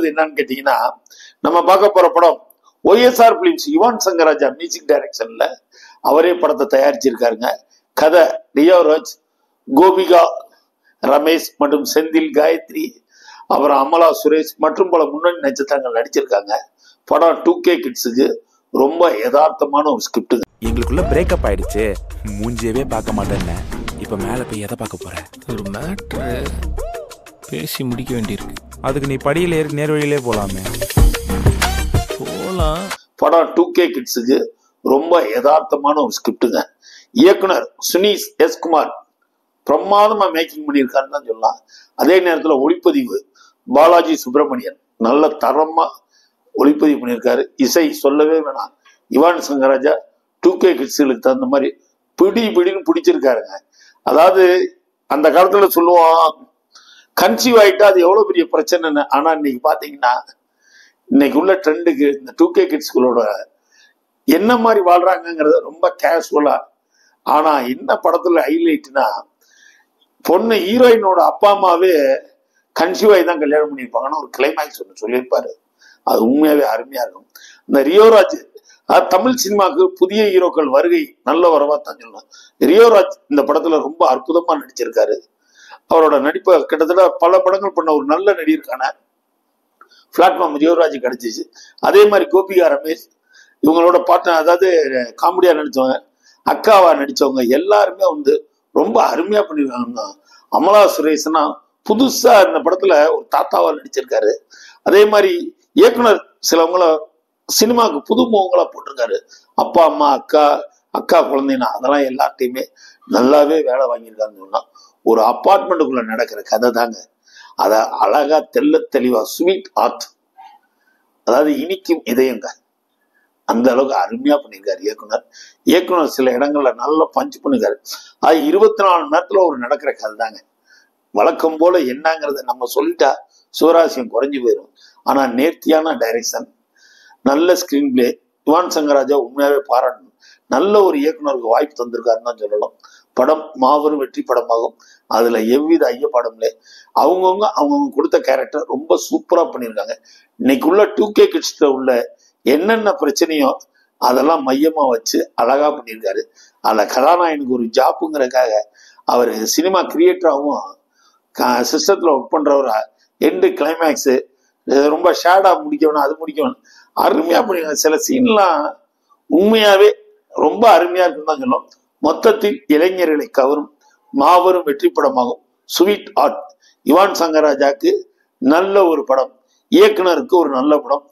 என்னன்னு கேட்டீங்கன்னா, நம்ம பார்க்க போற படம் YSR films Yuvan Shankar Raja music டைரக்ஷன்ல அவரே படத்தை தயாரிச்சிருக்காருங்க. கதை ரியோராஜ், கோபிகா ரமேஷ் மற்றும் செந்தில், காயத்ரி, அப்புறம் அமலா சுரேஷ் மற்றும் பல முன்னணி நட்சத்திரங்கள் நடிச்சிருக்காங்க. படம் 2K கிட்ஸுக்கு ரொம்ப யதார்த்தமான ஒரு ஸ்கிரிப்ட். எங்களுக்குள்ள பிரேக்கப் ஆயிடுச்சு, மூஞ்சியவே பார்க்க மாட்டேன்னு. இப்ப மேல போய் எதை பார்க்க போற? ஒரு மேட்ரு பேசி முடிக்க வேண்டியிருக்கு. அதுக்கு நீ படியில ஏறி நேர் வழியிலே போலாமே. போலாம். படம் 2K கிட்ஸுக்கு ரொம்ப யதார்த்தமான ஒரு ஸ்கிரிப்டுங்க. இயக்குனர் சுனீஸ் எஸ் குமார் பிரமாதமா மேக்கிங் பண்ணியிருக்காருன்னு தான் சொல்லலாம். அதே நேரத்தில் ஒளிப்பதிவு பாலாஜி சுப்பிரமணியன் நல்ல தரமா ஒளிப்பதிவு பண்ணியிருக்காரு. இசை சொல்லவே வேணாம். யுவன் சங்கர் ராஜா 2K கிட்ஸுகளுக்கு தகுந்த மாதிரி பிடின்னு பிடிச்சிருக்காருங்க. அதாவது அந்த காலத்துல சொல்லுவோம் கன்சீவ் ஆயிட்டா அது எவ்வளவு பெரிய பிரச்சனைன்னு. ஆனா இன்னைக்கு பாத்தீங்கன்னா இன்னைக்கு உள்ள ட்ரெண்டுக்கு இந்த 2K கிட்ஸ்களோட என்ன மாதிரி வாழ்றாங்கிறத ரொம்ப கேஷுவலா. ஆனா என்ன படத்துல ஹைலைட்னா, பொண்ணு ஹீரோயினோட அப்பா அம்மாவே கன்சீவ் ஆகி தான் கல்யாணம் பண்ணியிருப்பாங்கன்னு ஒரு கிளைமேக்ஸ் ஒன்று சொல்லியிருப்பாரு. அது உண்மையாவே அருமையா இருக்கும். இந்த ரியோராஜ் தமிழ் சினிமாவுக்கு புதிய ஹீரோக்கள் வருகை நல்ல வரவா தான் சொல்லலாம். ரியோராஜ் இந்த படத்துல ரொம்ப அற்புதமா நடிச்சிருக்காரு. அவரோட நடிப்பை கிட்டத்தட்ட பல படங்கள் பண்ண ஒரு நல்ல நடிகருக்கான பிளாட்ஃபார்ம் ரியோராஜ் கிடைச்சிச்சு. அதே மாதிரி கோபிகா ரமேஷ் இவங்களோட பார்ட்னர், அதாவது காமெடியா நடிச்சவங்க, அக்காவா நடிச்சவங்க எல்லாருமே ரொம்ப அருமையா பண்ணிருக்காங்க. அமலா சுரேஷ்னா புதுசா இந்த படத்துல ஒரு தாத்தாவா நடிச்சிருக்காரு. அதே மாதிரி இயக்குனர் சிலவங்கள சினிமாவுக்கு புது முகங்களா போட்டிருக்காரு. அப்பா அம்மா அக்கா குழந்தைனா அதெல்லாம் எல்லாத்தையுமே நல்லாவே வேலை வாங்கியிருக்காருன்னு சொன்னா ஒரு அப்பார்ட்மெண்ட்டுக்குள்ள நடக்கிற கதை தாங்க. அத அழகா தெளிவா ஸ்வீட் ஆர்ட், அதாவது இனிக்கும் இதயங்க, அந்த அளவுக்கு அருமையா பண்ணியிருக்காரு இயக்குனர் சில இடங்கள்ல நல்லா பஞ்ச் பண்ணிருக்காரு. அது 24 மணி நேரத்துல ஒரு நடக்கிற கதை தாங்க. வழக்கம் போல என்னங்கிறத நம்ம சொல்லிட்டா சுவராசியம் குறைஞ்சு போயிடும். ஆனா நேர்த்தியான டைரக்ஷன், நல்ல ஸ்கிரீன் பிளே. யுவன் சங்கர் ராஜா உண்மையாவே பாராட்டணும். நல்ல ஒரு இயக்குனருக்கு வாய்ப்பு தந்திருக்காருன்னு தான் சொல்லலாம். படம் மாபெரும் வெற்றி படமாகும். அதுல எவ்வித ஐயப்பாடும் இல்லை. அவங்கவுங்க கொடுத்த கேரக்டர் ரொம்ப சூப்பரா பண்ணியிருக்காங்க. இன்னைக்கு உள்ள 2K கிட்ஸ்ல உள்ள என்னென்ன பிரச்சனையோ அதெல்லாம் மையமா வச்சு அழகா பண்ணியிருக்காரு. அதுல கதாநாயகனுக்கு ஒரு ஜாப்புங்கிறதுக்காக அவர் சினிமா கிரியேட்டராகவும் சிஸ்டத்துல ஒர்க் பண்றவரா எண்டு கிளைமேக்ஸ் ரொம்ப ஷேடா முடிக்கணும், அது முடிக்கணும், அருமையா பண்ணிருக்காங்க. சில சீன்லாம் உண்மையாவே ரொம்ப அருமையா இருக்குன்னு தான் சொல்லும். மொத்தத்தில் இளைஞர்களை கவரும் மாபெரும் வெற்றி படமாகும். Sweet art. யுவன் சங்கர் ராஜாக்கு நல்ல ஒரு படம், இயக்குனருக்கு ஒரு நல்ல படம்,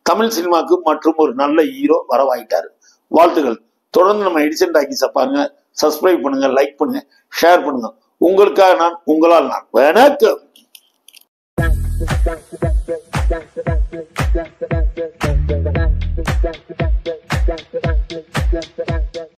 தமிழ் சினிமாவுக்கு மற்றும் ஒரு நல்ல ஹீரோ வரவாயிட்டாரு. வாழ்த்துக்கள். தொடர்ந்து நம்ம எடிசன் டாக்கீஸை பாருங்க, சப்ஸ்கிரைப் பண்ணுங்க, லைக் பண்ணுங்க, ஷேர் பண்ணுங்க. உங்களுக்காக நான், உங்களால் நான். வணக்கம்.